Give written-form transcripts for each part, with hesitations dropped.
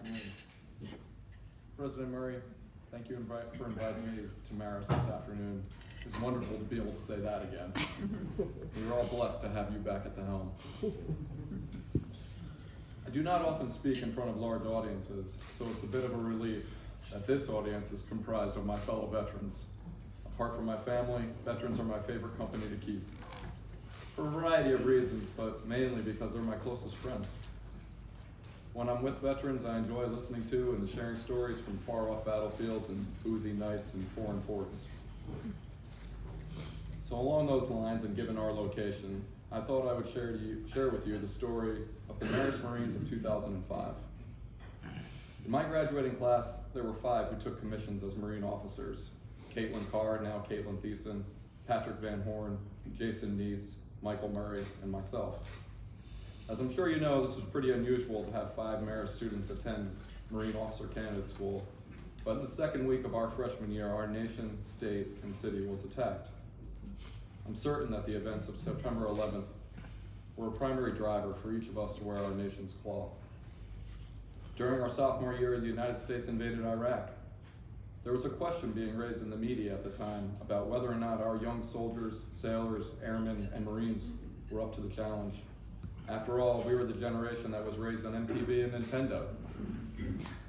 afternoon. President Murray, thank you for inviting me to Marist this afternoon. It's wonderful to be able to say that again. We're all blessed to have you back at the helm. I do not often speak in front of large audiences, so it's a bit of a relief that this audience is comprised of my fellow veterans. Apart from my family, veterans are my favorite company to keep. For a variety of reasons, but mainly because they're my closest friends. When I'm with veterans, I enjoy listening to and sharing stories from far-off battlefields and boozy nights in foreign ports. So along those lines, and given our location, I thought I would share with you the story of the Marist Marines of 2005. In my graduating class, there were 5 who took commissions as Marine officers. Caitlin Carr, now Caitlin Thiessen, Patrick Van Horn, Jason Neese, Michael Murray, and myself. As I'm sure you know, this was pretty unusual to have 5 Marist students attend Marine Officer Candidate School, but in the second week of our freshman year, our nation, state, and city was attacked. I'm certain that the events of September 11th were a primary driver for each of us to wear our nation's cloth. During our sophomore year, the United States invaded Iraq. There was a question being raised in the media at the time about whether or not our young soldiers, sailors, airmen, and Marines were up to the challenge. After all, we were the generation that was raised on MTV and Nintendo.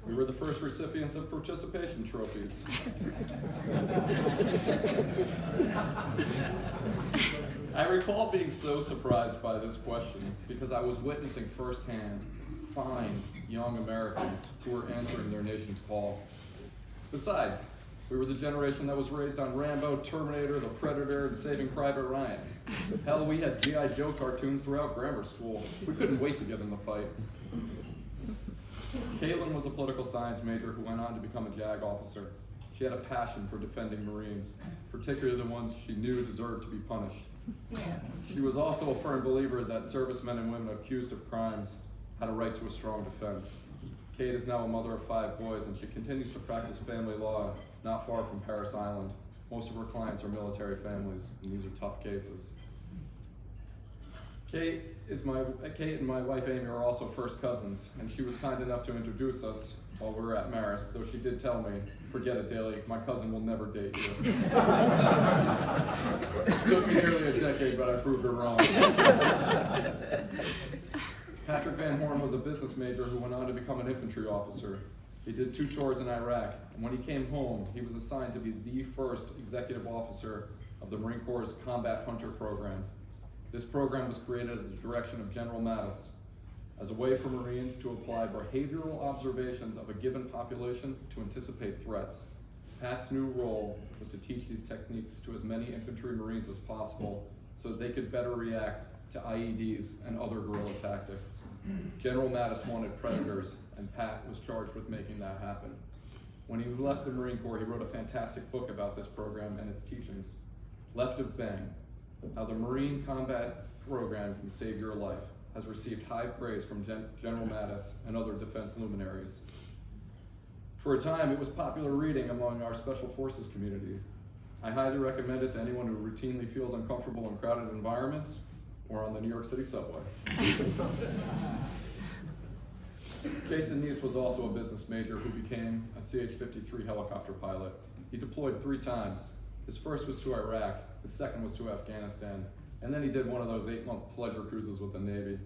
We were the first recipients of participation trophies. I recall being so surprised by this question because I was witnessing firsthand fine young Americans who were answering their nation's call. Besides, we were the generation that was raised on Rambo, Terminator, The Predator, and Saving Private Ryan. Hell, we had G.I. Joe cartoons throughout grammar school. We couldn't wait to get in the fight. Caitlin was a political science major who went on to become a JAG officer. She had a passion for defending Marines, particularly the ones she knew deserved to be punished. She was also a firm believer that servicemen and women accused of crimes had a right to a strong defense. Kate is now a mother of 5 boys, and she continues to practice family law not far from Paris Island. Most of her clients are military families, and these are tough cases. Kate and my wife Amy are also first cousins, and she was kind enough to introduce us while we were at Marist, though she did tell me, "Forget it, Daly, my cousin will never date you." Took me nearly a decade, but I proved her wrong. Patrick Van Horn was a business major who went on to become an infantry officer. He did 2 tours in Iraq, and when he came home, he was assigned to be the first executive officer of the Marine Corps' Combat Hunter program. This program was created at the direction of General Mattis as a way for Marines to apply behavioral observations of a given population to anticipate threats. Pat's new role was to teach these techniques to as many infantry Marines as possible so that they could better react to IEDs and other guerrilla tactics. General Mattis wanted predators, and Pat was charged with making that happen. When he left the Marine Corps, he wrote a fantastic book about this program and its teachings. Left of Bang, How the Marine Combat Program Can Save Your Life, has received high praise from General Mattis and other defense luminaries. For a time, it was popular reading among our Special Forces community. I highly recommend it to anyone who routinely feels uncomfortable in crowded environments or on the New York City subway. Jason Neese was also a business major who became a CH-53 helicopter pilot. He deployed 3 times. His first was to Iraq, his second was to Afghanistan, and then he did one of those 8-month pleasure cruises with the Navy.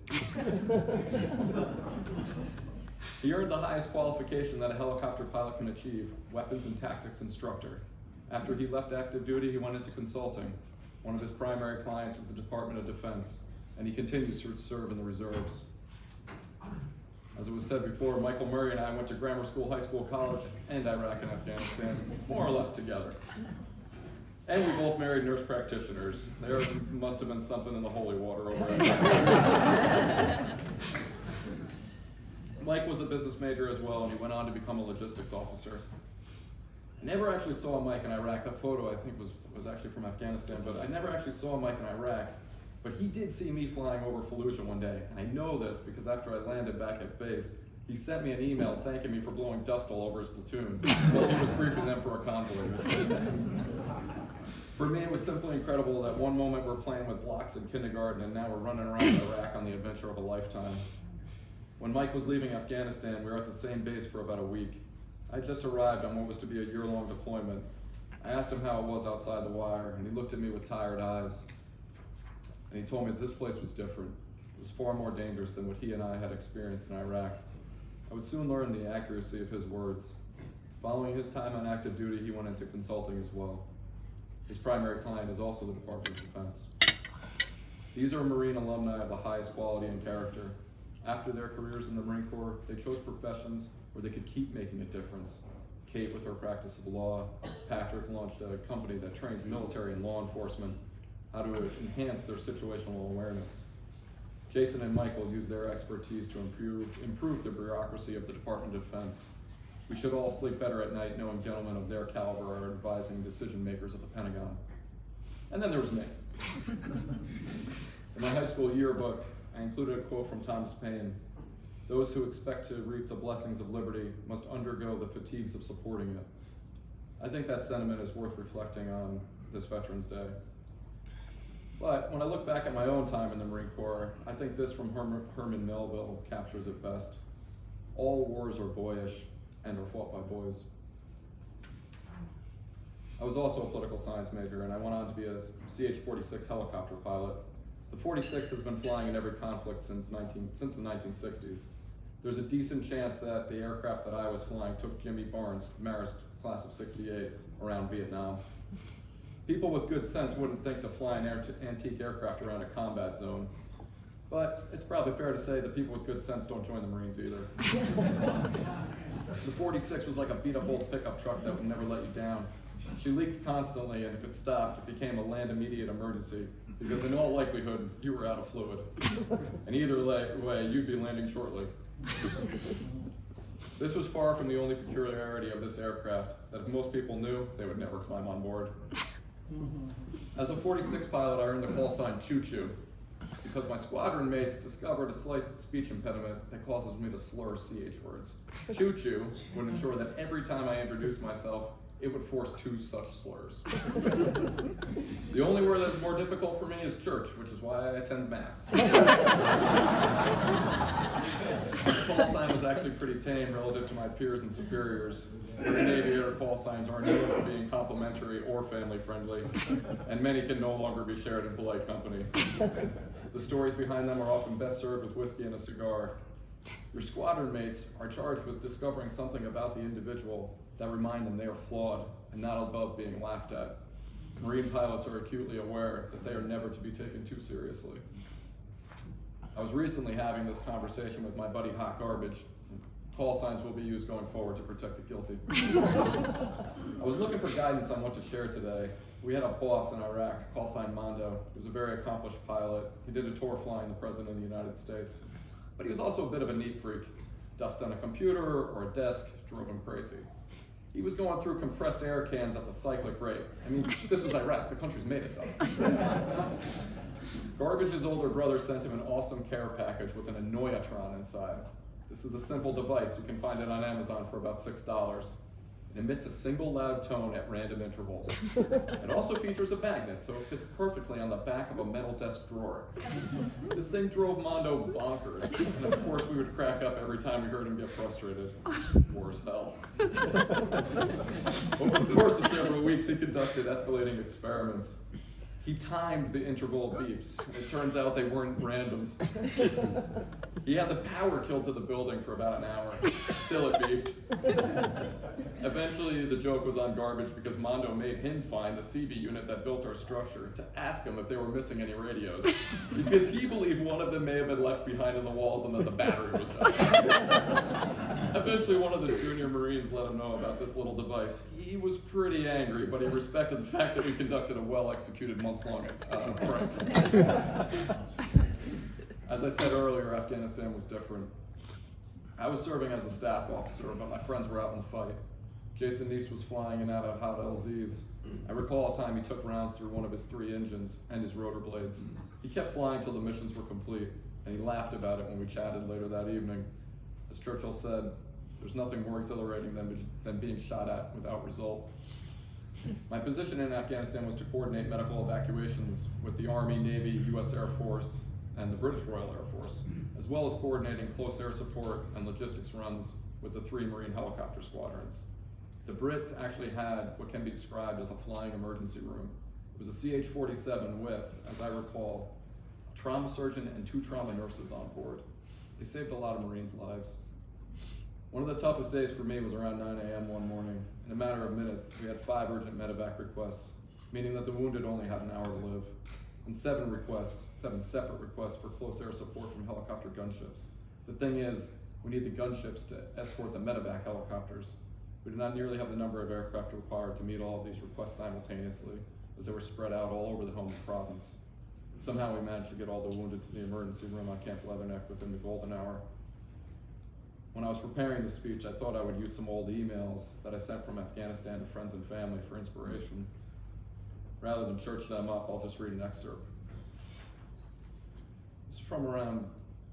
He earned the highest qualification that a helicopter pilot can achieve, weapons and tactics instructor. After he left active duty, he went into consulting. One of his primary clients is the Department of Defense, and he continues to serve in the reserves. As it was said before, Michael Murray and I went to grammar school, high school, college, and Iraq and Afghanistan, more or less together. And we both married nurse practitioners. There must have been something in the holy water over us. Mike was a business major as well, and he went on to become a logistics officer. I never actually saw Mike in Iraq. That photo, I think, was actually from Afghanistan, but I never actually saw Mike in Iraq. But he did see me flying over Fallujah one day, and I know this because after I landed back at base, he sent me an email thanking me for blowing dust all over his platoon while he was briefing them for a convoy mission. For me, it was simply incredible that one moment we're playing with blocks in kindergarten, and now we're running around Iraq on the adventure of a lifetime. When Mike was leaving Afghanistan, we were at the same base for about a week. I had just arrived on what was to be a year-long deployment. I asked him how it was outside the wire, and he looked at me with tired eyes. And he told me that this place was different. It was far more dangerous than what he and I had experienced in Iraq. I would soon learn the accuracy of his words. Following his time on active duty, he went into consulting as well. His primary client is also the Department of Defense. These are Marine alumni of the highest quality and character. After their careers in the Marine Corps, they chose professions where they could keep making a difference. Kate with her practice of law, Patrick launched a company that trains military and law enforcement how to enhance their situational awareness. Jason and Michael use their expertise to improve the bureaucracy of the Department of Defense. We should all sleep better at night knowing gentlemen of their caliber are advising decision makers at the Pentagon. And then there was me. In my high school yearbook, I included a quote from Thomas Paine: "Those who expect to reap the blessings of liberty must undergo the fatigues of supporting it." I think that sentiment is worth reflecting on this Veterans Day. But when I look back at my own time in the Marine Corps, I think this from Herman Melville captures it best. All wars are boyish and are fought by boys. I was also a political science major, and I went on to be a CH-46 helicopter pilot. The 46 has been flying in every conflict since the 1960s. There's a decent chance that the aircraft that I was flying took Jimmy Barnes' Marist class of '68 around Vietnam. People with good sense wouldn't think to fly an antique aircraft around a combat zone, but it's probably fair to say that people with good sense don't join the Marines either. The 46 was like a beat-up old pickup truck that would never let you down. She leaked constantly, and if it stopped, it became a land immediate emergency, because in all likelihood, you were out of fluid. And either way, you'd be landing shortly. This was far from the only peculiarity of this aircraft, that if most people knew, they would never climb on board. As a 46 pilot, I earned the call sign Choo Choo, because my squadron mates discovered a slight speech impediment that causes me to slur CH words. Choo Choo would ensure that every time I introduced myself, it would force two such slurs. The only word that's more difficult for me is church, which is why I attend Mass. This call sign was actually pretty tame relative to my peers and superiors. Marine aviator call signs aren't known for being complimentary or family friendly, and many can no longer be shared in polite company. The stories behind them are often best served with whiskey and a cigar. Your squadron mates are charged with discovering something about the individual that remind them they are flawed and not above being laughed at. Marine pilots are acutely aware that they are never to be taken too seriously. I was recently having this conversation with my buddy Hot Garbage. Call signs will be used going forward to protect the guilty. I was looking for guidance on what to share today. We had a boss in Iraq, call sign Mondo. He was a very accomplished pilot. He did a tour flying the President of the United States. But he was also a bit of a neat freak. Dust on a computer or a desk drove him crazy. He was going through compressed air cans at the cyclic rate. I mean, this was Iraq. The country's made of dust. Garbage's older brother sent him an awesome care package with an Annoyatron inside. This is a simple device. You can find it on Amazon for about $6. It emits a single loud tone at random intervals. It also features a magnet, so it fits perfectly on the back of a metal desk drawer. This thing drove Mondo bonkers, and of course we would crack up every time we heard him get frustrated. War is hell. Over the course of several weeks, he conducted escalating experiments. He timed the interval of beeps, and it turns out they weren't random. He had the power killed to the building for about an hour. Still it beeped. Eventually, the joke was on Garbage because Mondo made him find the CB unit that built our structure to ask them if they were missing any radios, because he believed one of them may have been left behind in the walls and that the battery was dying. Eventually, one of the junior Marines let him know about this little device. He was pretty angry, but he respected the fact that we conducted a well-executed months-long prank. As I said earlier, Afghanistan was different. I was serving as a staff officer, but my friends were out in the fight. Jason Neese was flying in out of hot LZs. I recall a time he took rounds through one of his 3 engines and his rotor blades. He kept flying till the missions were complete, and he laughed about it when we chatted later that evening. As Churchill said, there's nothing more exhilarating than being shot at without result. My position in Afghanistan was to coordinate medical evacuations with the Army, Navy, U.S. Air Force, and the British Royal Air Force, as well as coordinating close air support and logistics runs with the 3 Marine helicopter squadrons. The Brits actually had what can be described as a flying emergency room. It was a CH-47 with, as I recall, a trauma surgeon and 2 trauma nurses on board. They saved a lot of Marines' lives. One of the toughest days for me was around 9 a.m. one morning. In a matter of minutes, we had 5 urgent medevac requests, meaning that the wounded only had an hour to live, and 7 separate requests for close air support from helicopter gunships. The thing is, we need the gunships to escort the medevac helicopters. We did not nearly have the number of aircraft required to meet all of these requests simultaneously, as they were spread out all over the home province. Somehow we managed to get all the wounded to the emergency room on Camp Leatherneck within the golden hour. When I was preparing the speech, I thought I would use some old emails that I sent from Afghanistan to friends and family for inspiration. Rather than church them up, I'll just read an excerpt. This is from around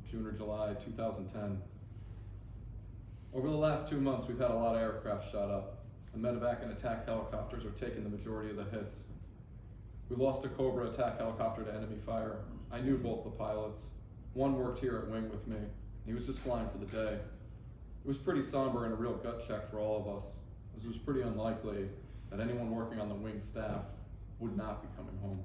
June or July 2010. Over the last 2 months, we've had a lot of aircraft shot up. The medevac and attack helicopters are taking the majority of the hits. We lost a Cobra attack helicopter to enemy fire. I knew both the pilots. One worked here at Wing with me. He was just flying for the day. It was pretty somber and a real gut check for all of us, as it was pretty unlikely that anyone working on the Wing staff would not be coming home.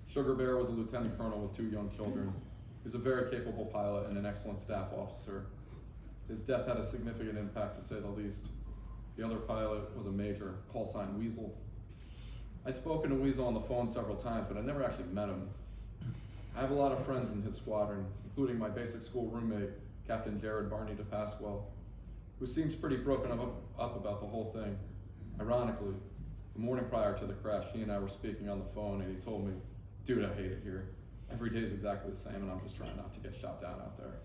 Sugar Bear was a lieutenant colonel with 2 young children. He was a very capable pilot and an excellent staff officer. His death had a significant impact, to say the least. The other pilot was a major, call sign Weasel. I'd spoken to Weasel on the phone several times, but I never actually met him. I have a lot of friends in his squadron, including my basic school roommate, Captain Jared Barney DePasquale, who seems pretty broken up about the whole thing. Ironically, the morning prior to the crash, he and I were speaking on the phone, and he told me, "Dude, I hate it here. Every day is exactly the same, and I'm just trying not to get shot down out there."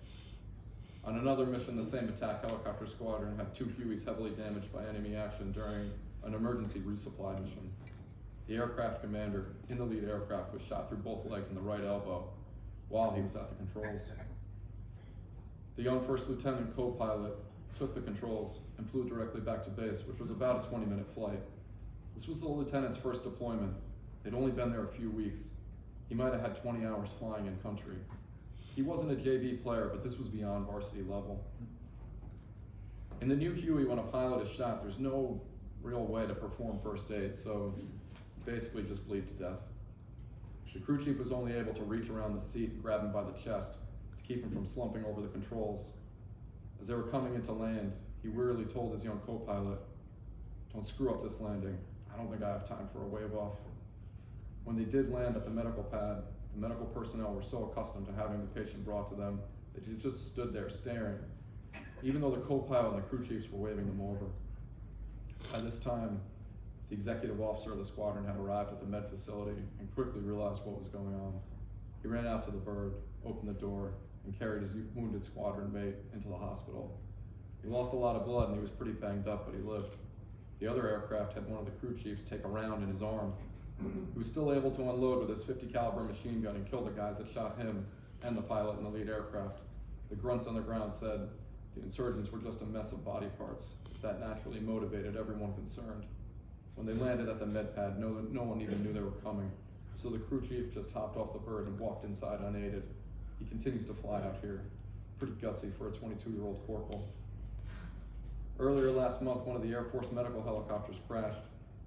On another mission, the same attack helicopter squadron had 2 Hueys heavily damaged by enemy action during an emergency resupply mission. The aircraft commander in the lead aircraft was shot through both legs and the right elbow while he was at the controls. The young first lieutenant co-pilot took the controls and flew directly back to base, which was about a 20-minute flight. This was the lieutenant's first deployment. They'd only been there a few weeks. He might have had 20 hours flying in country. He wasn't a JV player, but this was beyond varsity level. In the new Huey, when a pilot is shot, there's no real way to perform first aid, so you basically just bleed to death. The crew chief was only able to reach around the seat and grab him by the chest to keep him from slumping over the controls. As they were coming into land, he wearily told his young co-pilot, "Don't screw up this landing. I don't think I have time for a wave off." When they did land at the medical pad, the medical personnel were so accustomed to having the patient brought to them that they just stood there staring, even though the co-pilot and the crew chiefs were waving them over. By this time, the executive officer of the squadron had arrived at the med facility and quickly realized what was going on. He ran out to the bird, opened the door, and carried his wounded squadron mate into the hospital. He lost a lot of blood and he was pretty banged up, but he lived. The other aircraft had one of the crew chiefs take a round in his arm. He was still able to unload with his .50 caliber machine gun and kill the guys that shot him and the pilot in the lead aircraft. The grunts on the ground said the insurgents were just a mess of body parts. That naturally motivated everyone concerned. When they landed at the med pad, no one even knew they were coming. So the crew chief just hopped off the bird and walked inside unaided. He continues to fly out here. Pretty gutsy for a 22-year-old corporal. Earlier last month, one of the Air Force medical helicopters crashed.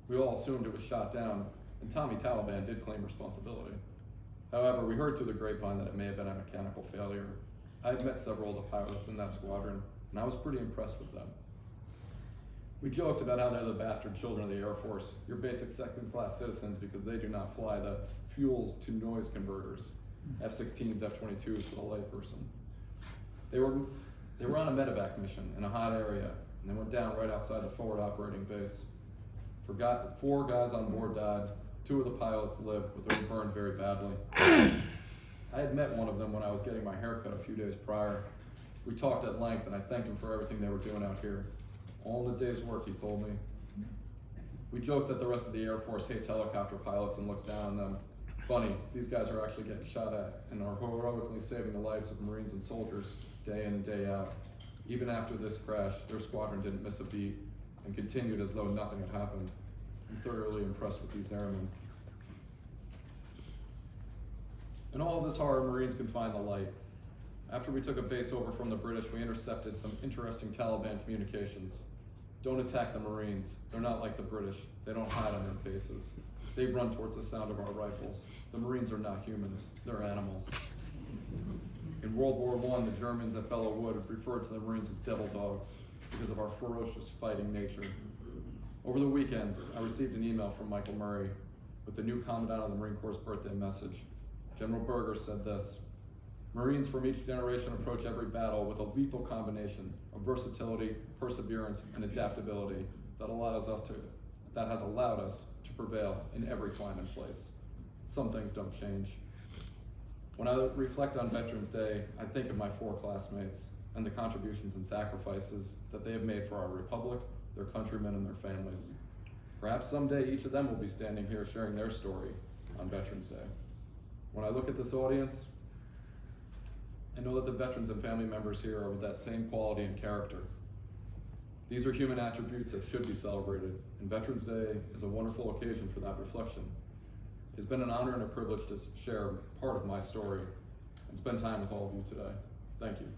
We all assumed it was shot down, and Tommy Taliban did claim responsibility. However, we heard through the grapevine that it may have been a mechanical failure. I had met several of the pilots in that squadron, and I was pretty impressed with them. We joked about how they're the bastard children of the Air Force, your basic second-class citizens, because they do not fly the fuels to noise converters, F-16s, F-22s for the layperson. They were on a medevac mission in a hot area, and they went down right outside the forward operating base. 4 guys on board died. 2 of the pilots lived, but they were burned very badly. I had met one of them when I was getting my haircut a few days prior. We talked at length, and I thanked him for everything they were doing out here. All in a day's work, he told me. We joked that the rest of the Air Force hates helicopter pilots and looks down on them. Funny, these guys are actually getting shot at and are heroically saving the lives of Marines and soldiers day in and day out. Even after this crash, their squadron didn't miss a beat and continued as though nothing had happened. I'm thoroughly impressed with these airmen. In all of this horror, Marines can find the light. After we took a base over from the British, we intercepted some interesting Taliban communications. Don't attack the Marines. They're not like the British. They don't hide on their faces. They run towards the sound of our rifles. The Marines are not humans. They're animals. In World War I, the Germans at Belleau Wood referred to the Marines as devil dogs because of our ferocious fighting nature. Over the weekend, I received an email from Michael Murray with the new Commandant of the Marine Corps' birthday message. General Berger said this: Marines from each generation approach every battle with a lethal combination of versatility, perseverance, and adaptability that has allowed us to prevail in every time and place. Some things don't change. When I reflect on Veterans Day, I think of my 4 classmates and the contributions and sacrifices that they have made for our republic, their countrymen, and their families. Perhaps someday each of them will be standing here sharing their story on Veterans Day. When I look at this audience, I know that the veterans and family members here are of that same quality and character. These are human attributes that should be celebrated, and Veterans Day is a wonderful occasion for that reflection. It's been an honor and a privilege to share part of my story and spend time with all of you today. Thank you.